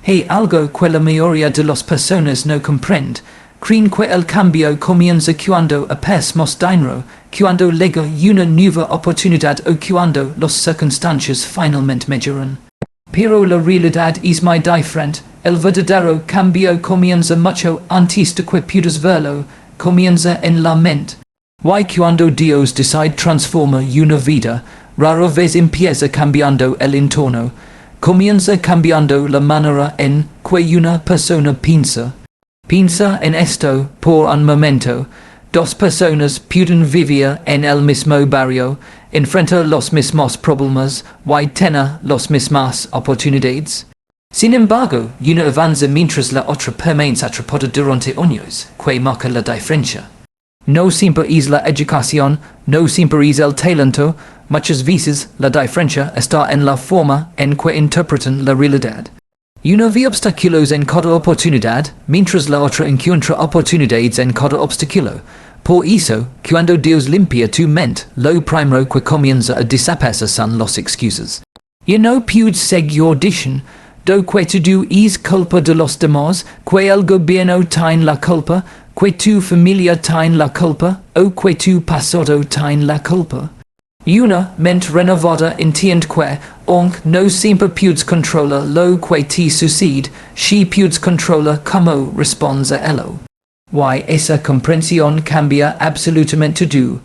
Hey algo que la mayoría de las personas no comprende. Creen que el cambio comienza cuando aparecemos dinero, cuando llega una nueva oportunidad o cuando las circunstancias finalmente mejoran. Pero la realidad es muy diferente. El verdadero cambio comienza mucho antes de que puedas verlo, comienza en la mente. Cuando Dios decide transforma una vida, rara vez empieza cambiando el entorno. Comienza cambiando la manera en que una persona piensa. Piensa en esto por un momento. Dos personas pueden vivir en el mismo barrio, enfrentar los mismos problemas y tener las mismas oportunidades. Sin embargo, una avanza mientras la otra permanece atrapada durante años, que marca la diferencia. No siempre es la educación, no siempre es el talento, muchas veces la diferencia está en la forma en que interpretan la realidad. Uno ve obstáculos en cada oportunidad, mientras la otra encuentra oportunidades en cada obstáculo. Por eso, cuando Dios limpia tu mente, lo primero que comienza a desaparecer son las excusas. Y no puedes seguir diciendo, do que tu es culpa de los demás, que el gobierno tiene la culpa, que tu familia tiene la culpa, o que tu pasado tiene la culpa. Una mente renovada entiende que, aunque no siempre puedes controlar lo que te sucede, si puedes controlar cómo respondes a ello. Esa comprensión cambia absolutamente todo.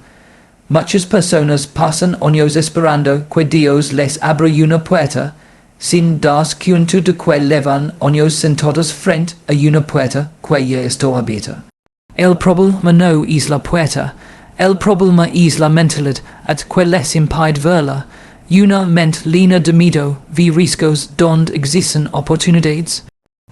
Muchas personas pasan años esperando que Dios les abra una puerta, sin darse cuenta de que llevan años sentados frente a una puerta que ya está abierta. El problema no es la puerta. El problema es la mentalidad que les impide verla. Una mente llena de miedo ve riesgos donde existen oportunidades.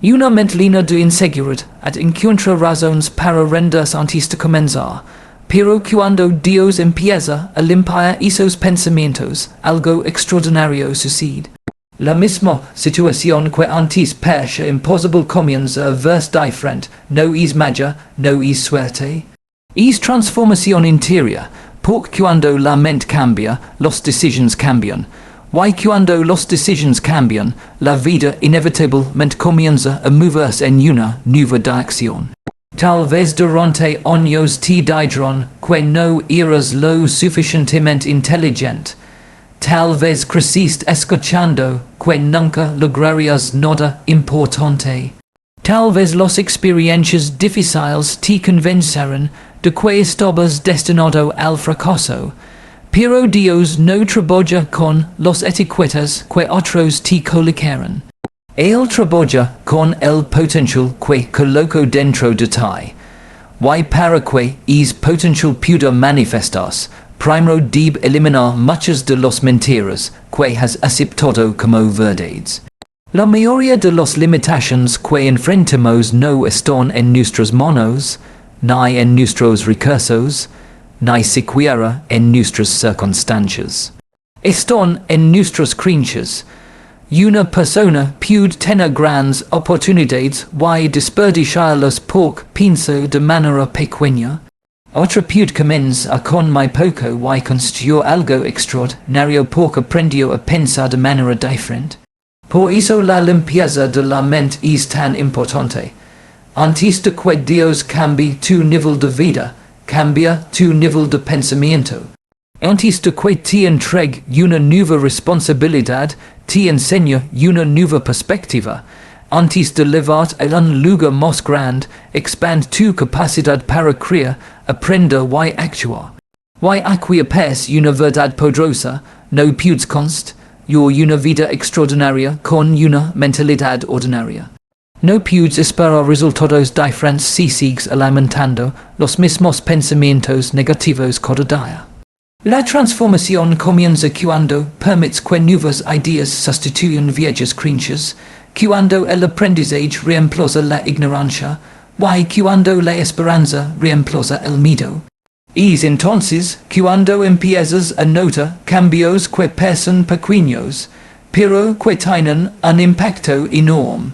Una mente llena de inseguridad encuentra razones para rendirse antes de comenzar. Pero cuando Dios empieza a limpiar esos pensamientos, algo extraordinario sucede. La misma situación que antes parecía imposible comienza a verse diferente. No es magia, no es suerte. Es transformación interior, porque cuando la mente cambia, las decisiones cambian. Cuando las decisiones cambian, la vida inevitablemente comienza a moverse en una nueva dirección. Tal vez durante años te dijeron que no eras lo suficientemente inteligente. Tal vez creciste escuchando que nunca lograrías nada importante. Tal vez las experiencias difíciles te convenceron de que estabas destinado al fracaso. Pero Dios no trabaja con las etiquetas que otros te colocaron. Él trabaja con el potencial que colocó dentro de ti. Para que ese potencial pueda manifestarse, primero debe eliminar muchas de las mentiras que has aceptado como verdades. La mayoría de las limitaciones que enfrentamos no están en nuestras manos, ni en nuestros recursos, ni siquiera en nuestras circunstancias. Están en nuestras creencias. Una persona puede tener grandes oportunidades y desperdiciarlas porque piensa de manera pequeña. Otra puede comenzar con muy poco y construir algo extraordinario porque aprendió a pensar de manera diferente. Por eso la limpieza de la mente es tan importante. Antes de que Dios cambie tu nivel de vida, cambia tu nivel de pensamiento. Antes de que te entregue una nueva responsabilidad, te enseña una nueva perspectiva. Antes de llevarte a un lugar más grande, expande tu capacidad para crear, aprender y actuar. Aquí aparece una verdad poderosa, no puedes construir una vida extraordinaria con una mentalidad ordinaria. No puedes esperar resultados diferentes si sigues alimentando los mismos pensamientos negativos cada día. La transformación comienza cuando permites que nuevas ideas sustituyan viejas creencias, cuando el aprendizaje reemplaza la ignorancia, y cuando la esperanza reemplaza el miedo. Es entonces cuando empiezas a notar cambios que parecen pequeños, pero que tienen un impacto enorme.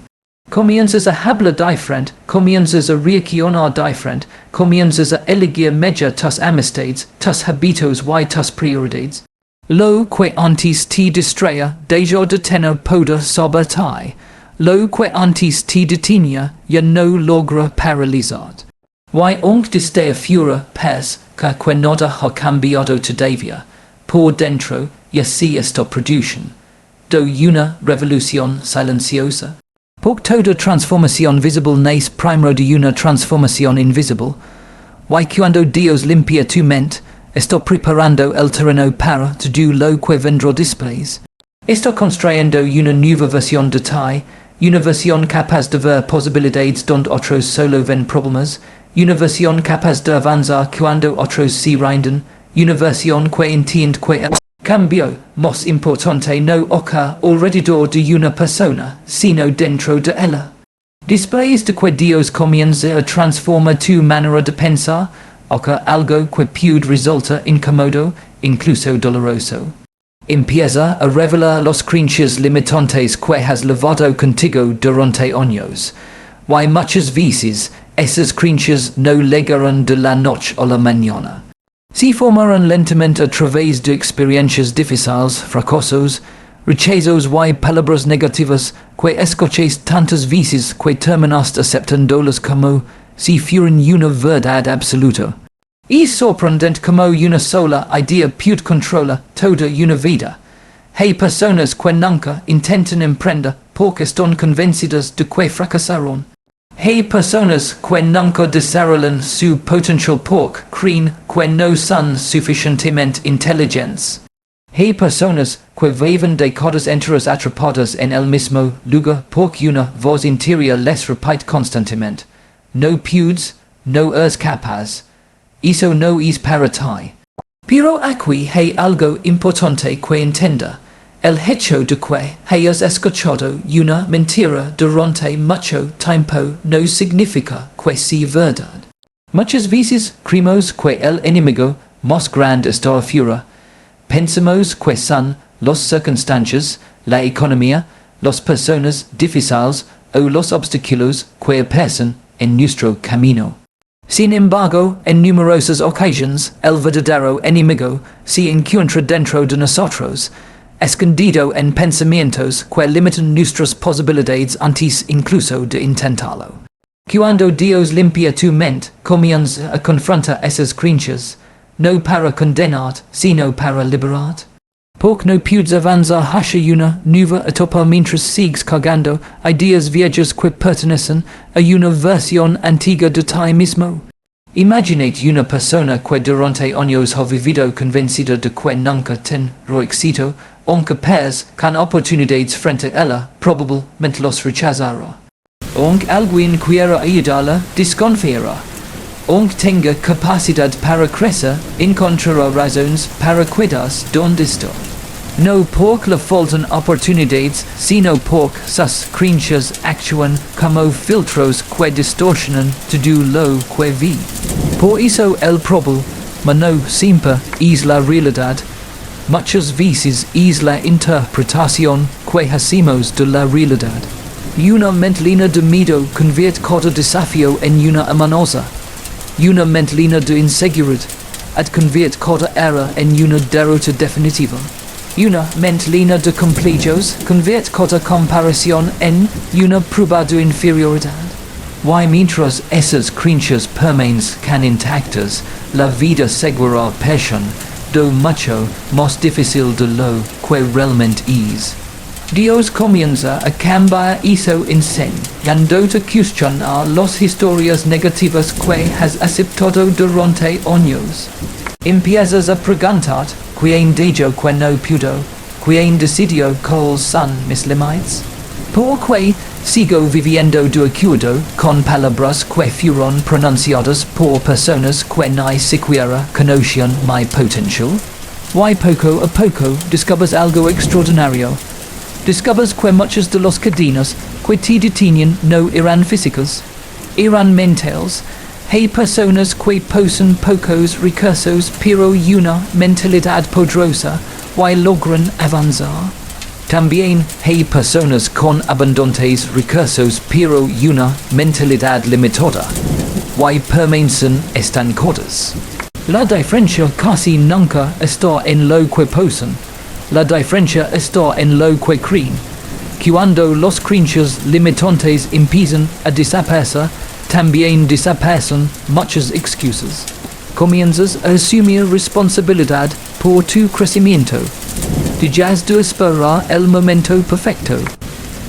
Comienzas a hablar diferente, comienzas a reaccionar diferente, comienzas a elegir mejor tus amistades, tus hábitos y tus prioridades. Lo que antes te distraía deja de tener poder sobre ti. lo que antes te detinía, ya no logra paralizar. Y aunque desde fura pes, que nada ha cambiado todavía, por dentro, y así esta producción. Do una revolución silenciosa. Por toda transformación visible nace primero de una transformación invisible. Y cuando Dios limpia tu mente, está preparando el terreno para todo lo que vendrá después. Está construyendo una nueva versión de ti, una versión capaz de ver posibilidades donde otros solo ven problemas, una versión capaz de avanzar cuando otros se rinden, una versión que entiende que el cambio más importante no ocurre alrededor de una persona, sino dentro de ella. Después de que Dios comienza a transformar tu manera de pensar, ocurre algo que puede resultar incómodo, incluso doloroso. Empieza a revelar los creencias limitantes que has llevado contigo durante años. Y muchas veces, esas creencias no llegarán de la noche a la mañana. Se formarán lentamente a través de experiencias difíciles, fracasos, rechazos y palabras negativas que escuches tantas veces que terminaste aceptándolas como si fueran una verdad absoluta. Es sorprendente como una sola idea puede controlar toda una vida. Hay personas que nunca intentan emprender porque están convencidas de que fracasarán. Hay personas que nunca desarrollan su potencial porque creen que no son suficientemente inteligentes. Hay personas que viven décadas enteras atrapadas en el mismo lugar porque una voz interior les repite constantemente. No puedes, no eres capaz. Eso no es para ti. Pero aquí hay algo importante que entender. El hecho de que hayas escuchado una mentira durante mucho tiempo no significa que sea verdad. Muchas veces creemos que el enemigo más grande está afuera. Pensamos que son las circunstancias, la economía, las personas difíciles o los obstáculos que aparecen en nuestro camino. Sin embargo, en numerosas ocasiones, el verdadero enemigo se encuentra dentro de nosotros, escondido en pensamientos que limitan nuestras posibilidades antes incluso de intentarlo. Cuando Dios limpia tu mente, comienza a confrontar esas creencias, no para condenar, sino para liberar. Porque no puedes avanzar hacia una nueva etapa mientras sigues cargando ideas viejas que pertenecen a una versión antigua de ti mismo. Imagínate una persona que durante años ha vivido convencida de que nunca tendrá éxito, aunque pez con oportunidades frente a ella, probablemente los rechazará. Aunque alguien quiera ayudarla, desconfiará. Aunque tenga capacidad para crecer, encontrará razones para quedarse donde está. No porque le faltan oportunidades, sino porque sus creencias actúan como filtros que distorsionan todo lo que ve. Por eso el problema no siempre es la realidad. Muchas veces es la interpretación que hacemos de la realidad. Una mentalidad de miedo convierte cada desafío en una amenaza. Una mentalidad de inseguridad convierte cada error en una derrota definitiva. Una mentalidad de complejos convierte cada comparación en una prueba de inferioridad. Y mientras esas creencias permanezcan intactas, la vida seguirá siendo mucho más difícil de lo que realmente es. Dios comienza a cambiar eso enseñándote a cuestionar las historias negativas que has aceptado durante años. Empiezas a preguntar, ¿quién dijo que no puedo? ¿Quién decidió cuáles son mis límites? ¿Por qué sigo viviendo de acuerdo con palabras que fueron pronunciadas por personas que ni siquiera conocían mi potencial? Y poco a poco descubres algo extraordinario. Descubres que muchas de las cadenas que te detienen no eran físicas, eran mentales. Hay personas que poseen pocos recursos pero una mentalidad poderosa y logran avanzar. También hay personas con abundantes recursos pero una mentalidad limitada y permanecen estancadas. La diferencia casi nunca está en lo que poseen. La diferencia está en lo que creen. Cuando los creencias limitantes empiezan a desaparecer, también desaparecen muchas excusas. Comienzas a asumir responsabilidad por tu crecimiento. Dejas de esperar el momento perfecto.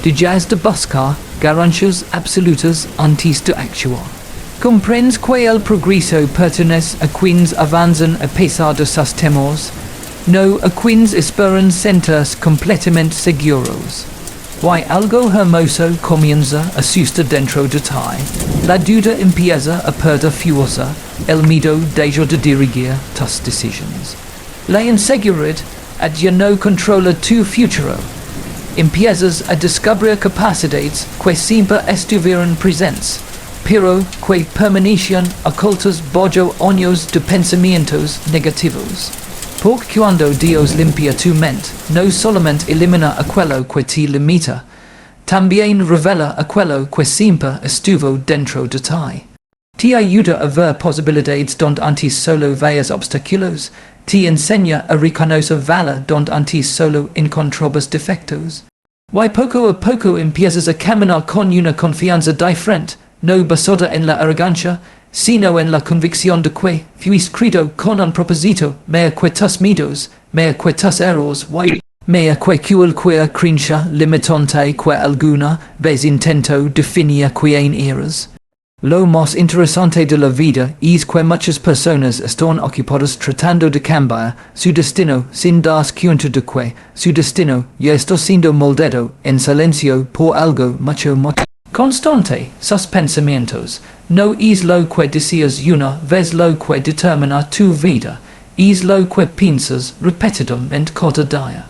Dejas de buscar garantías absolutas antes de actuar. Comprendes que el progreso pertenece a quienes avanzan a pesar de sus temores, no a quienes esperan sentirse completamente seguros. Why algo hermoso comienza a suceder dentro de ti. La duda empieza a perder fuerza, el miedo deja de dirigir tus decisiones. La inseguridad ya no controla tu futuro. Empiezas a descubrir capacidades que siempre estuvieron presentes, pero que permanecían ocultas bajo años de pensamientos negativos. Porque cuando Dios limpia tu mente, no solamente elimina aquello que te limita, también revela aquello que siempre estuvo dentro de ti. Te ayuda a ver posibilidades donde antes solo veías obstáculos, te enseña a reconocer valor donde antes solo encontrabas defectos. Y poco a poco empiezas a caminar con una confianza diferente, no basada en la arrogancia, sino en la convicción de que fuiste creado con un propósito, mea que tus miedos, mea que tus errores, mea que cualquier creencia limitante que alguna vez intento definir quien eres. Lo más interesante de la vida es que muchas personas están ocupadas tratando de cambiar su destino sin darse cuenta de que su destino ya está siendo moldado en silencio por algo mucho más constante. Sus pensamientos no es lo que deseas una vez lo que determina tu vida, es lo que piensas repetidamente cada día.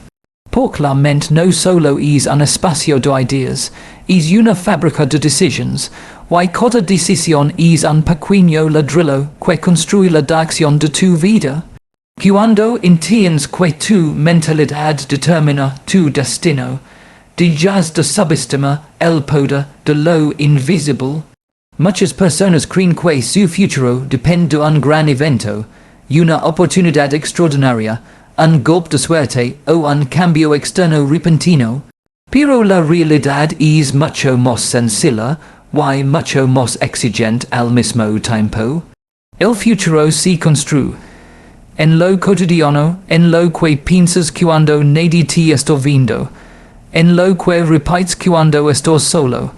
Porque la mente no solo es un espacio de ideas, es una fábrica de decisiones, y cada decisión es un pequeño ladrillo que construye la dirección de tu vida. Cuando entiendes que tu mentalidad determina tu destino, dejas de subestimar el poder de lo invisible. Muchas personas creen que su futuro depende de un gran evento, una oportunidad extraordinaria, un golpe de suerte o un cambio externo repentino. Pero la realidad es mucho más sencilla y mucho más exigente al mismo tiempo. El futuro se construye en lo cotidiano, en lo que piensas cuando nadie te está viendo, en lo que repites cuando estás solo,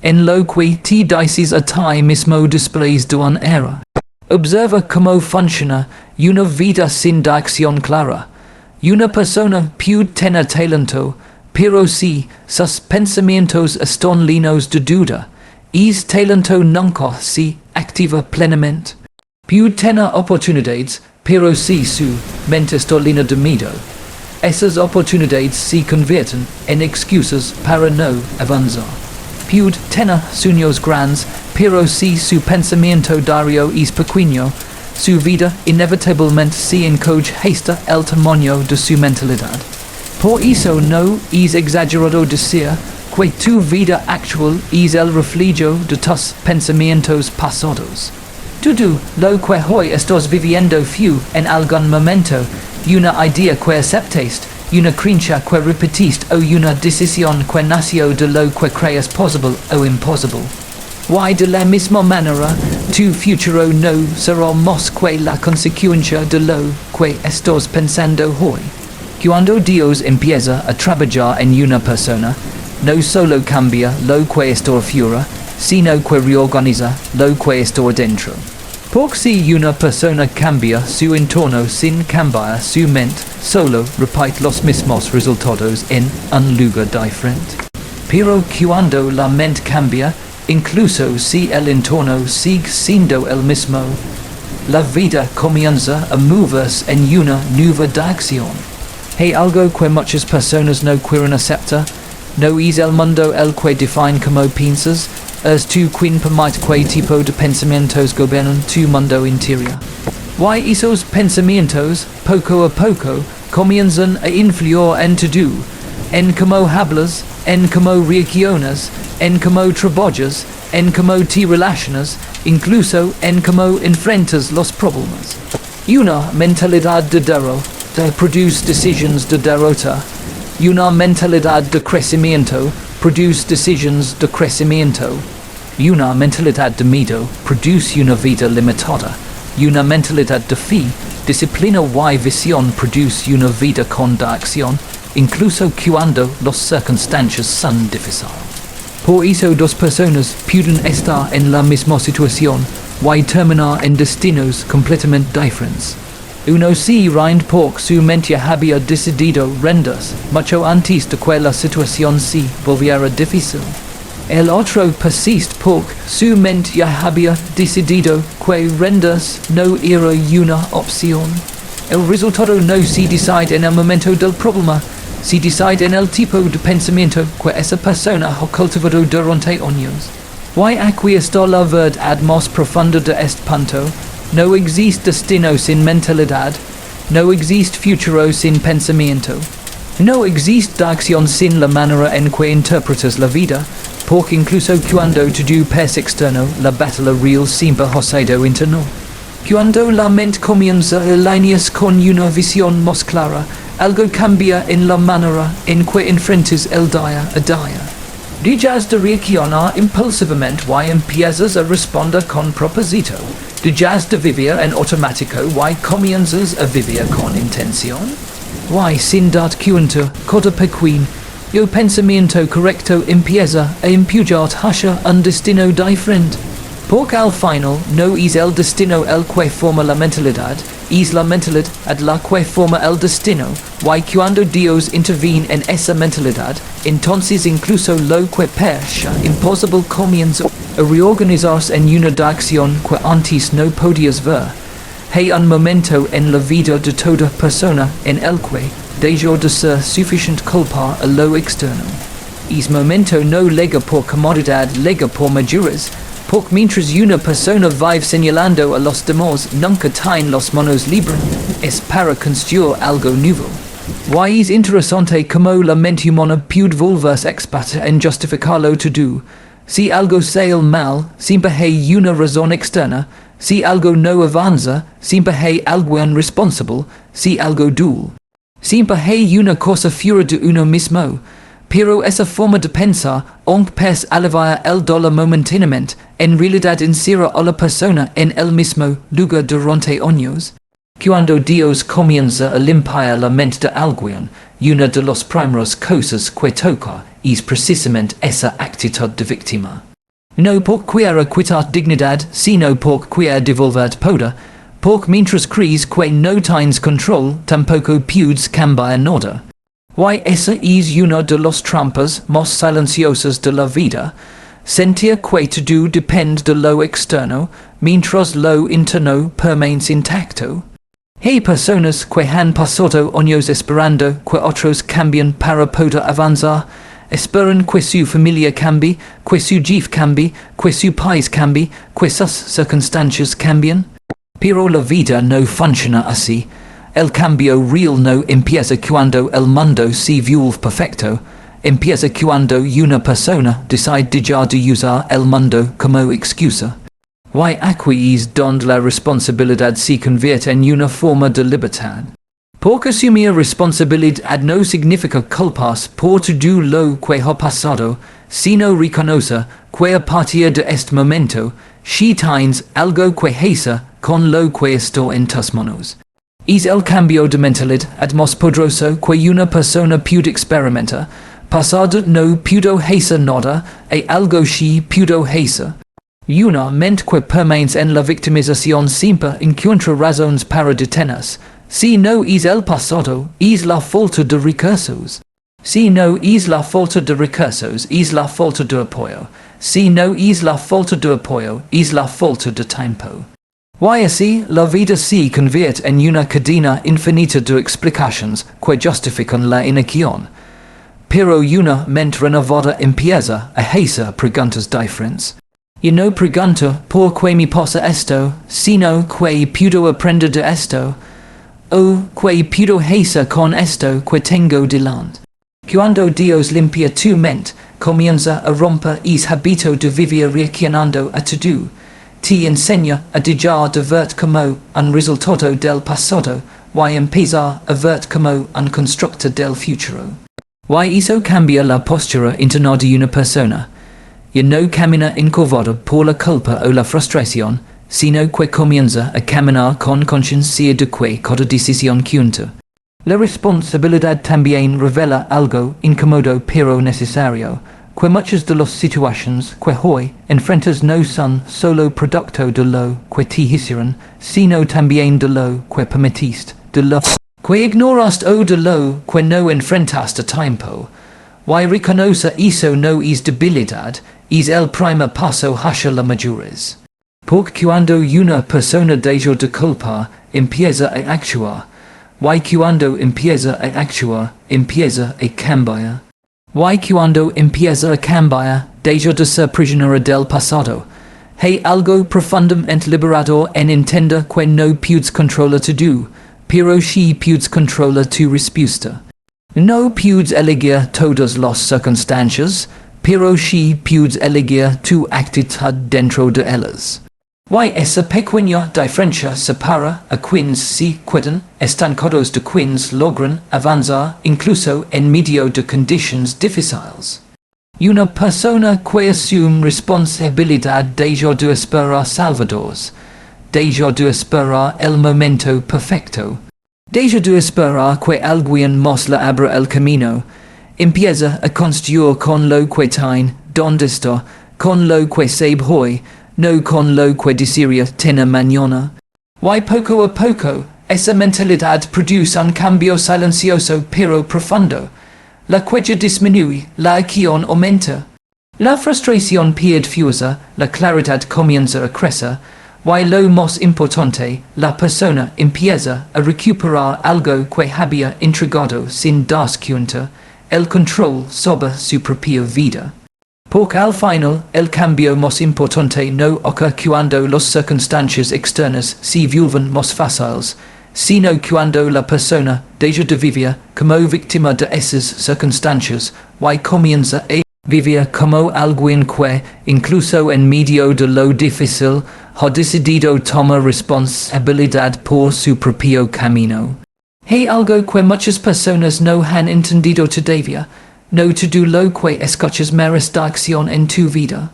en lo que te dices a ti mismo después de una era. Observa cómo funciona una vida sin dirección clara. Una persona puede tener talento, pero si sus pensamientos están llenos de duda, ese talento nunca se activa plenamente. Puede tener oportunidades, pero si su mente está llena de miedo, esas oportunidades se convierten en excusas para no avanzar. Puede tener sueños grandes, pero si su pensamiento diario es pequeño, su vida inevitablemente se encoge hasta el tamaño de su mentalidad. Por eso no es exagerado decir que tu vida actual es el reflejo de tus pensamientos pasados. Todo lo que hoy estás viviendo fue en algún momento una idea que aceptaste, una creencia que repetiste o una decisión que nació de lo que crees posible o imposible. Y de la misma manera, tu futuro no será más que la consecuencia de lo que estás pensando hoy. Cuando Dios empieza a trabajar en una persona, no solo cambia lo que está afuera, sino que reorganiza lo que está dentro. Porque si una persona cambia su entorno sin cambiar su mente, solo repite los mismos resultados en un lugar diferente. Pero cuando la mente cambia, incluso si el entorno sigue siendo el mismo, la vida comienza a moverse en una nueva dirección. Hay algo que muchas personas no quieren aceptar. No es el mundo el que define cómo piensas, es tu quien permite que tipo de pensamientos gobiernen tu mundo interior. Y esos pensamientos, poco a poco, comienzan a influir en tu, en cómo hablas, en cómo reaccionas, en cómo trabajas, en cómo te relacionas, incluso en cómo enfrentas los problemas. Una mentalidad de derrota produce decisiones de derrota, Una mentalidad de crecimiento, produce decisions de crecimiento. Una mentalidad de miedo, produce una vida limitada. Una mentalidad de fe, disciplina y visión, produce una vida con acción, incluso cuando las circunstancias son difíciles. Por eso dos personas pueden estar en la misma situación y terminar en destinos completamente diferentes. Uno se rinde porque su mente había decidido rendirse mucho antes de que la situación se volviera difícil. El otro persiste porque su mente había decidido que rendirse no era una opción. El resultado no se decide en el momento del problema, se decide en el tipo de pensamiento que esa persona ha cultivado durante años. Y aquí está la verdad más profunda de este punto. No existe destino sin mentalidad. No existe futuro sin pensamiento. No existe acción sin la manera en que interpretas la vida, porque incluso cuando todo parece externo, la batalla real siempre ha sido interno. Cuando la mente comienza a alinearse con una visión más clara, algo cambia en la manera en que enfrentas el día a día. Dejas de reaccionar impulsivamente y empiezas a responder con propósito. Dejas de vivir en automático y comienzas a vivir con intención. Y sin dar cuenta, cada pequeño pensamiento correcto empieza a empujar hacia un destino diferente. Porque al final no es el destino el que forma la mentalidad, es la mentalidad la que forma el destino, y cuando Dios interviene en esa mentalidad, entonces incluso lo que parecía imposible comienza a reorganizarse en una dirección que antes no podías ver. Hay un momento en la vida de toda persona en el que deja de ser suficiente culpar a lo externo. Ese momento no llega por comodidad, llega por madurez. Porque mientras una persona vive señalando a los demás, nunca tiene las manos libres, es para construir algo nuevo. Y es interesante como la mente humana puede volverse experta en justificarlo todo. Si algo sale mal, siempre hay una razón externa. Si algo no avanza, siempre hay alguien responsable. Si algo duele, siempre hay una cosa fuera de uno mismo. Pero esa forma de pensar, aunque parece aliviar el dolor momentáneamente, en realidad encierra a la persona en el mismo lugar durante años. Cuando Dios comienza a limpiar la mente de alguien, una de las primeras cosas que toca es precisamente esa actitud de víctima. No porque quiera quitar dignidad, sino porque quiera devolver poder, porque mientras crees que no tienes control, tampoco puedes cambiar nada. Y esa es una de las trampas más silenciosas de la vida, sentir que todo depende de lo externo, mientras lo interno permanece intacto. Hay personas que han pasado años esperando que otros cambien para poder avanzar, esperan que su familia cambie, que su jefe cambie, que su país cambie, que sus circunstancias cambien. Pero la vida no funciona así. El cambio real no empieza cuando el mundo se vuelve perfecto, empieza cuando una persona decide dejar de usar el mundo como excusa. Y aquí es donde la responsabilidad se convierte en una forma de libertad. Porque asumir responsabilidad no significa culparse por todo lo que ha pasado, sino reconocer que a partir de este momento, si tienes algo que hacer con lo que está en tus manos. Es el cambio de mentalidad más poderoso que una persona puede experimentar. Pasado no pudo hacer nada, y algo sí pudo hacer. Una mente que permanece en la victimización siempre encuentra razones para detenerse. Si no es el pasado, es la falta de recursos. Si no es la falta de recursos, es la falta de apoyo. Si no es la falta de apoyo, es la falta de tiempo. Y así, la vida se convierte en una cadena infinita de explicaciones que justifican la inacción. Pero una mente renovada empieza a hacer preguntas diferentes. Y no pregunto por qué me pasa esto, sino que puedo aprender de esto, o que puedo hacer con esto que tengo delante. Cuando Dios limpia tu mente, comienza a romper ese hábito de vivir reaccionando a todo. Te enseña a dejar de ver como un resultado del pasado y empezar a ver como un constructor del futuro. Why hizo cambia la postura interna de una persona? Y no camina encorvado por la culpa o la frustración, sino que comienza a caminar con conciencia de que cada decisión cuenta. La responsabilidad también revela algo incómodo pero necesario, que muchas de las situaciones que hoy enfrentas no son solo producto de lo que te hicieron, sino también de lo que permitiste, de lo que ignoraste o de lo que no enfrentaste a tiempo. Why reconocer eso no es debilidad, es el primer paso hacia la madurez. Porque cuando una persona deja de culpar, empieza a actuar. Why cuando empieza a actuar, empieza a cambiar. Why cuando empieza a cambiar, deja de ser prisionero del pasado. Hay algo profundamente liberador en entender que no puedes controlar tu, pero sí puedes controlar tu respuesta. No puedes elegir todas las circunstancias, pero sí puedes elegir tu actitud dentro de ellas. Why esa pequeña diferencia separa a quienes se quedan estancados de quienes logran avanzar incluso en medio de conditions difíciles. Una persona que asume responsabilidad deja de esperar salvadores, deja de esperar el momento perfecto, deja de esperar que alguien más le abra el camino, empieza a construir con lo que tiene, donde está, con lo que sabe hoy, no con lo que desearía tener mañana. Why poco a poco, esa mentalidad produce un cambio silencioso pero profundo. La queja disminuye, la acción aumenta. La frustración pierde fuerza, la claridad comienza a crecer. Why lo más importante, la persona empieza a recuperar algo que había entregado sin darse cuenta, el control sobre su propia vida. Porque al final, el cambio más importante no ocurre cuando las circunstancias externas se vuelven más fáciles, sino cuando la persona deja de vivir como víctima de esas circunstancias, y comienza a vivir como alguien que, incluso en medio de lo difícil, ha decidido tomar responsabilidad por su propio camino. Hay algo que muchas personas no han entendido todavía. No todo lo que escuchas merece acción en tu vida.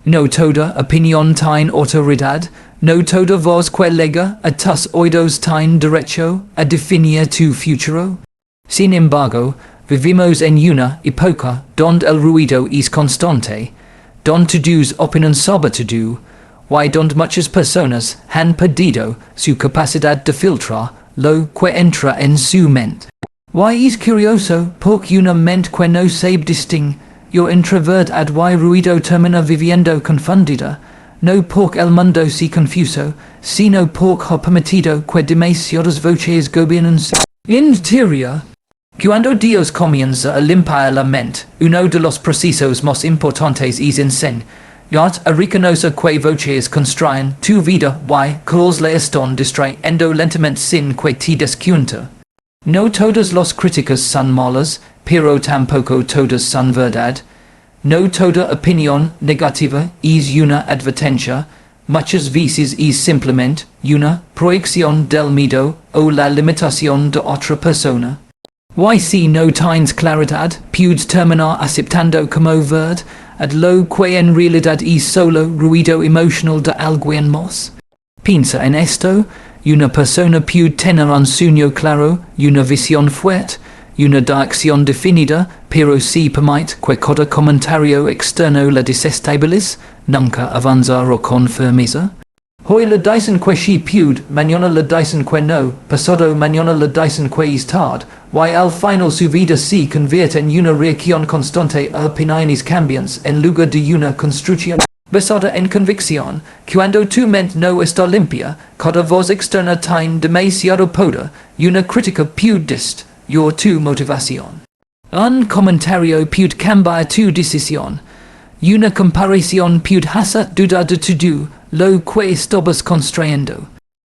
No toda opinión tiene autoridad, no toda voz que llega a tus oídos tiene derecho a definir tu futuro. Sin embargo, vivimos en una época donde el ruido es constante, donde todos opinan sobre todo, y donde muchas personas han perdido su capacidad de filtrar lo que entra en su mente. Why es curioso, porque una mente que no sabe distinguir yo introvert ad y ruido termina viviendo confundida, no porque el mundo se confuso, sino porque ha permitido que demasiadas voces gobiernen su interior. Cuando Dios comienza a limpiar la mente, uno de los procesos más importantes es enseñar a reconocer que voces constraen tu vida y que le están distrayendo lentamente sin que te des cuenta. No todas las críticas son malas, pero tampoco todas son verdad. No toda opinión negativa es una advertencia, muchas veces es simplemente una proyección del miedo o la limitación de otra persona. Y si no tienes claridad, puedes terminar aceptando como verdad lo que en realidad es solo ruido emocional de alguien más. Piensa en esto. Una persona puede tener un sueño claro, una visión fuerte, una dirección definida, pero si permite que cada comentario externo la desestabilice, nunca avanzará con firmeza. Hoy le dicen que sí puede, mañana le dicen que no, pasado mañana le dicen que es tarde, y al final su vida se convierte en una reacción constante a opiniones cambiantes en lugar de una construcción basada en convicción. Cuando tu mente no está limpia, cada voz externa tiene demasiado poder, una crítica puede destruir tu motivación. Un comentario puede cambiar tu decisión. Una comparación puede hacer dudar de todo lo que estabas construyendo.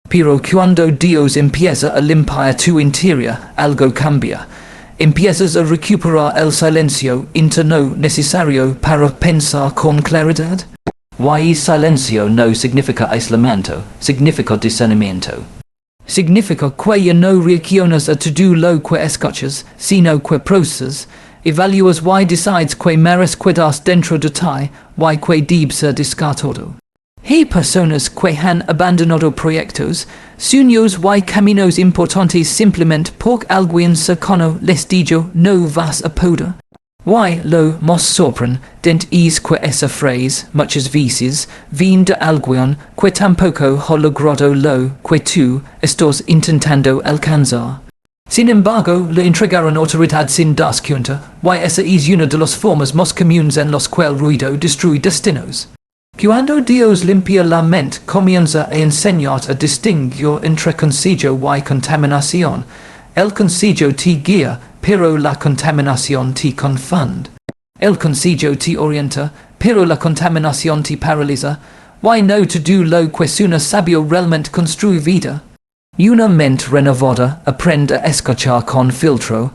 Pero cuando Dios empieza a limpiar tu interior, algo cambia. Empiezas a recuperar el silencio interno necesario para pensar con claridad. Y silencio no significa aislamiento, significa discernimiento. Significa que ya no reaccionas a todo lo que escuchas, sino que procesas, Evaluas y decides que meres quedas dentro de ti, y que debe ser descartado. Hay personas que han abandonado proyectos, sueños y caminos importantes simplemente porque alguien cercano les dijo no vas a poder. Y lo más sorprendente es que esa frase, muchas veces, viene de alguien que tampoco ha logrado lo que tú estás intentando alcanzar. Sin embargo, le entregaron autoridad sin das cuenta, y esa es una de las formas más comunes en las que el ruido destruye destinos. Cuando Dios limpia la mente, comienza a enseñar a distinguir entre consejo y contaminación. El consejo te guía, pero la contaminación te confunde. El consejo te orienta, pero la contaminación te paraliza. Y no todo lo que suena sabio realmente construye vida. Una mente renovada aprende a escuchar con filtro.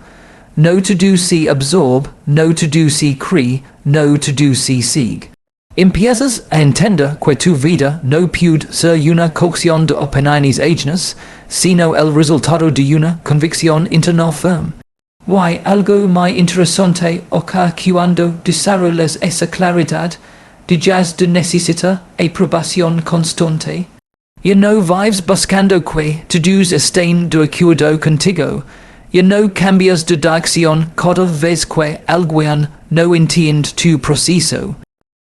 No todo se absorbe, no todo se cree, no todo se sigue. Empiezas a entender que tu vida no puede ser una cocción de opiniones ajenas, sino el resultado de una convicción interna firme. Y algo muy interesante ocurre cuando desarrollas esa claridad, dejas de necesitar aprobación constante. Ya no vives buscando que todos estén de acuerdo contigo. Ya no cambias de dirección cada vez que alguien no entiende tu proceso.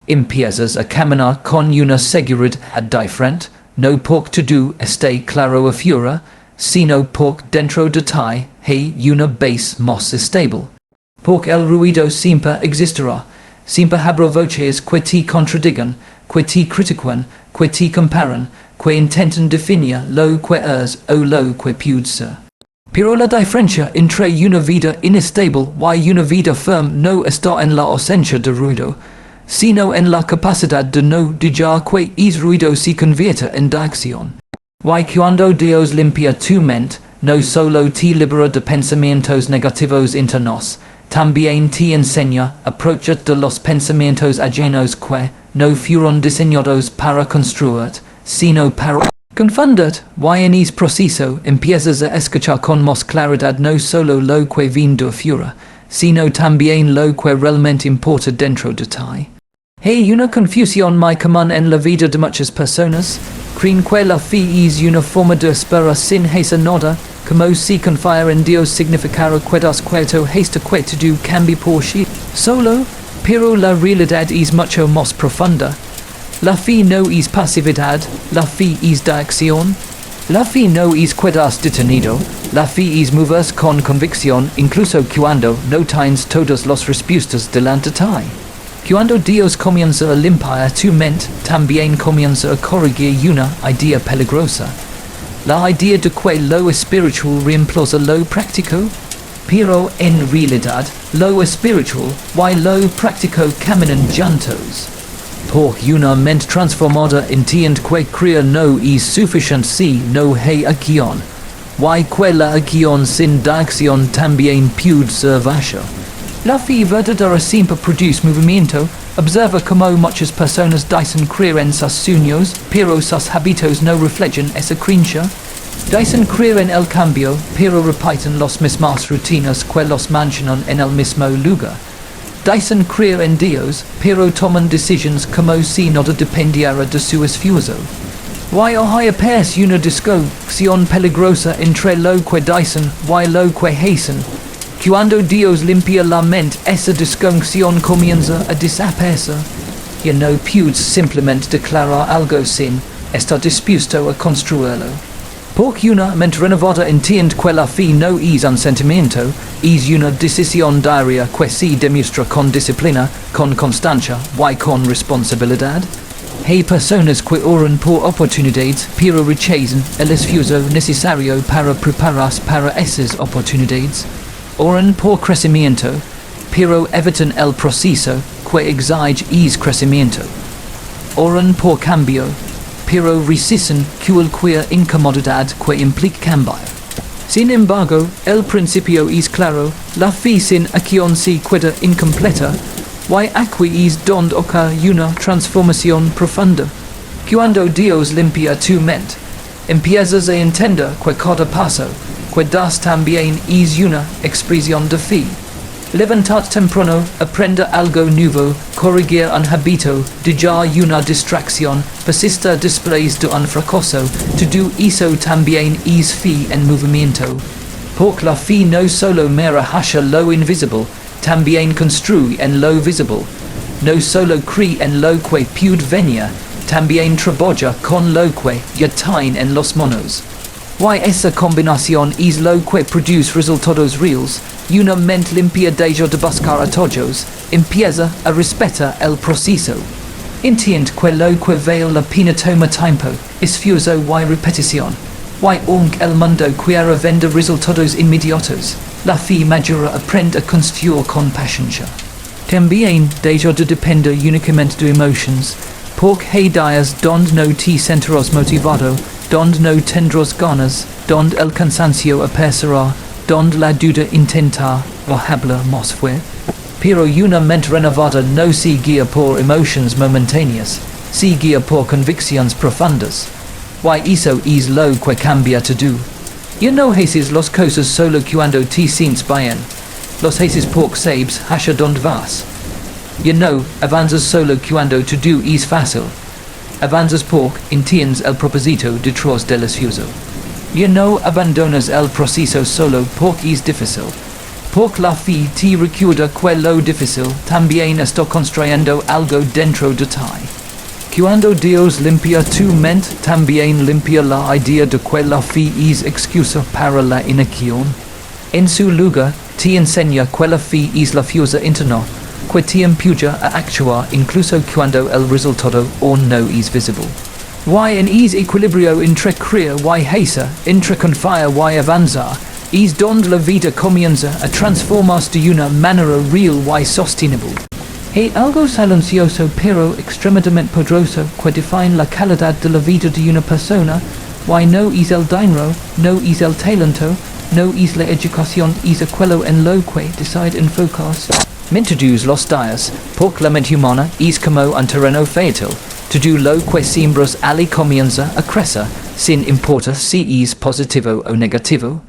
Empiezas a caminar con una seguridad diferente, no porque todo esté claro afuera, sino porque dentro de ti hay una base más estable. Porque el ruido siempre existirá, siempre habrá voces que te contradigan, que te critican, que te comparan, que intentan definir lo que es o lo que puede ser. Pero la diferencia entre una vida inestable y una vida firme no está en la ausencia de ruido, sino en la capacidad de no dejar que ese ruido se convierta en dirección. Y cuando Dios limpia tu mente, no solo te libera de pensamientos negativos internos, también te enseña a aprovechar de los pensamientos ajenos que no fueron diseñados para construir, sino para confundir. Y en ese proceso empiezas a escuchar con más claridad no solo lo que viene de afuera, sino también lo que realmente importa dentro de ti. Hay una confusión muy común en la vida de muchas personas. Creen que la fe es una forma de esperar sin hacer nada, como si confiar en Dios significara que das cuerto hasta que todo cambie por sí solo, pero la realidad es mucho más profunda. La fe no es pasividad, la fe es dirección. La fe no es quedarse detenido, la fe es moverse con convicción incluso cuando no tienes todas las respuestas delante de ti. Cuando Dios comienza a limpiar tu mente, también comienza a corregir una idea peligrosa. La idea de que lo espiritual reemplaza lo práctico. Pero en realidad, lo espiritual y lo práctico caminan juntos. Porque una mente transformada entiende que creer no es suficiente si no hay acción. Y que la acción sin dirección también puede ser vacía. La fe verdadera siempre produce movimiento. Observa como muchas personas dicen creer en sus sueños, pero sus hábitos no reflejan esa creencia. Dicen creer en el cambio, pero repiten las mismas rutinas que los mantienen en el mismo lugar. Dicen creer en Dios, pero toman decisiones como si nada dependiera de su esfuerzo. Y hay apenas una discusión peligrosa entre lo que dicen y lo que hacen. Cuando Dios limpia la mente, esa discusión comienza a desaparecer. Ya no puedes simplemente declarar algo sin estar dispuesto a construirlo. Porque una mente renovada entiende que la fe no es un sentimiento, es una decisión diaria que se demuestra con disciplina, con constancia y con responsabilidad. Hay personas que oran por oportunidades, pero rechazan el esfuerzo necesario para prepararse para esas oportunidades. Oran por crecimiento, pero evitan el proceso que exige ese crecimiento. Oran por cambio, pero resisten cualquier incomodidad que implique cambiar. Sin embargo, el principio es claro, la fe sin acción se queda incompleta, y aquí es donde ocurre una transformación profunda. Cuando Dios limpia tu mente, empiezas a entender que cada paso que das también es una expresión de fe. Levantar temprano, aprender algo nuevo, corregir un hábito, dejar una distracción, persistir después de un fracaso, todo eso también es fe en movimiento. Porque la fe no solo mira hacia lo invisible, también construye en lo visible. No solo cree en lo que puede venir, también trabaja con lo que ya tiene en los manos. Esa combinación es lo que produce resultados reales. Una mente limpia deja de buscar atajos, empieza a respetar el proceso. Entiende que lo que vale la pena toma tiempo, esfuerzo y repetición. El mundo quiere vender resultados inmediatos. La fe madura aprende a construir con paciencia. También deja de depender únicamente de emociones, porque hay días donde no te sentirás motivado, donde no tendrás ganas, donde el cansancio aparecerá, donde la duda intentar o hablar más fuerte. Pero una mente renovada no se guía por emociones momentáneas, se guía por convicciones profundas. Eso es lo que cambia todo. Ya no haces las cosas solo cuando te sientes bien. Los haces porque sabes hacia donde vas. Ya no avanzas solo cuando todo es fácil. Avanzas porque entiendes el propósito detrás del esfuerzo. Ya no abandonas el proceso solo porque es difícil. Porque la fe te recuerda que lo difícil también está construyendo algo dentro de ti. Cuando Dios limpia tu mente, también limpia la idea de que la fe es excusa para la inacción. En su lugar, te enseña que la fe es la fuerza interna, que te empuja a actuar incluso cuando el resultado aún no es visible. En es equilibrio entre creer y hacer, entre confiar y avanzar, es donde la vida comienza a transformarse de una manera real y sostenible. Hay algo silencioso pero extremadamente poderoso que define la calidad de la vida de una persona, no es el dinero, no es el talento, no es la educación, es aquello en lo que decide enfocarse. Todos los días, porque la mente humana es como un terreno fértil, todo lo que siembras allí comienza a crecer, sin importar si es positivo o negativo.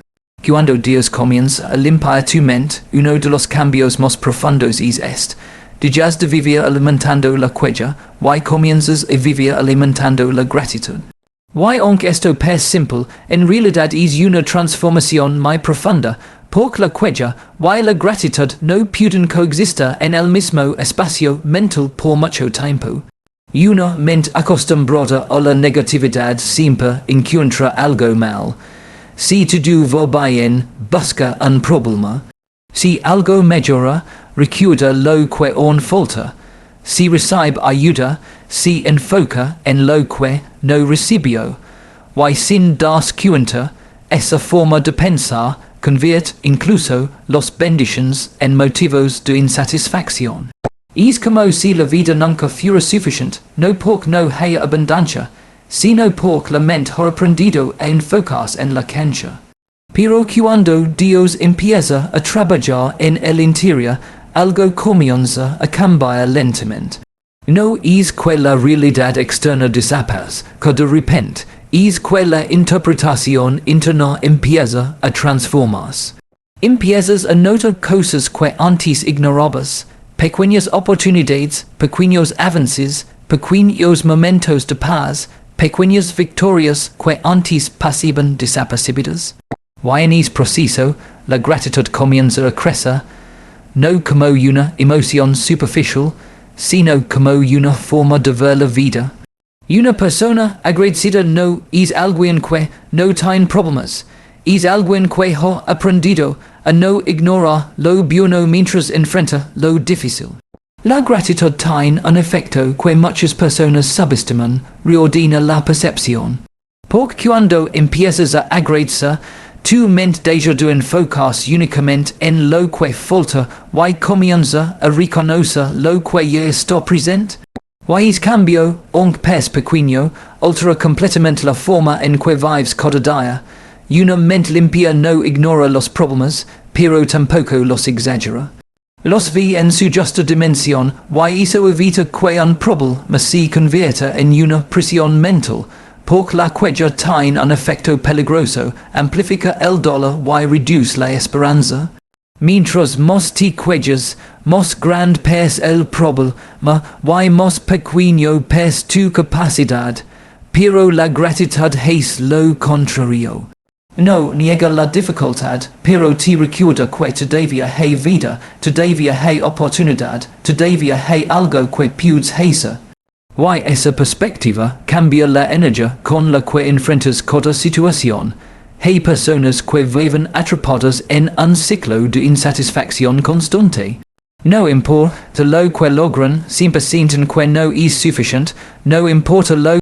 Cuando Dios comienza a limpiar tu mente, uno de los cambios más profundos es este. Dejas de vivir alimentando la queja, comienzas a vivir alimentando la gratitud. Aunque esto parece simple, en realidad es una transformación muy profunda, porque la queja y la gratitud no pueden coexistir en el mismo espacio mental por mucho tiempo. Una mente acostumbrada a la negatividad siempre encuentra algo mal. Si todo va bien, busca un problema. Si algo mejora, recuerda lo que aún falta. Si recibe ayuda, se enfoca en lo que no recibió. Sin darse cuenta, esa forma de pensar convierte incluso las bendiciones en motivos de insatisfacción. Es como si la vida nunca fuera suficiente, no porque no haya abundancia, sino porque la mente ha aprendido a enfocarse en la cancha. Pero cuando Dios empieza a trabajar en el interior, algo comienza a cambiar lentamente. No es que la realidad externa desaparece, que de repente, es que la interpretación interna empieza a transformarse. Empiezas a notar cosas que antes ignorabas, pequeñas oportunidades, pequeños avances, pequeños momentos de paz, pequeñas victorias que antes pasaban desapercibidas. En ese proceso, la gratitud comienza a crecer, no como una emoción superficial, sino como una forma de ver la vida. Una persona agradecida no es alguien que no tiene problemas, es alguien que ha aprendido a no ignorar lo bueno mientras enfrenta lo difícil. La gratitud tiene un efecto que muchas personas subestiman, reordena la percepción. Porque cuando empiezas a agradecer, tu mente deja de enfocarse únicamente en lo que falta y comienza a reconocer lo que ya está presente. Es cambio, aunque parece pequeño, altera completamente la forma en que vives cada día. Una mente limpia no ignora los problemas, pero tampoco los exagera. Los ve en su justa dimensión y eso evita que un problema se convierta en una presión mental, porque la queja tiene un efecto peligroso, amplifica el dolor y reduce la esperanza. Mientras mos ti cuellas, mos grand pes el problema, y mos pequeño pes tu capacidad, pero la gratitud es lo contrario. No niega la dificultad, pero te recuerda que todavía hay vida, todavía hay oportunidad, todavía hay algo que puedes hacer. Y esa perspectiva cambia la energía con la que enfrentas cada situación. Hay personas que viven atrapadas en un ciclo de insatisfacción constante. No importa lo que logran, siempre sienten que no es suficiente, no importa lo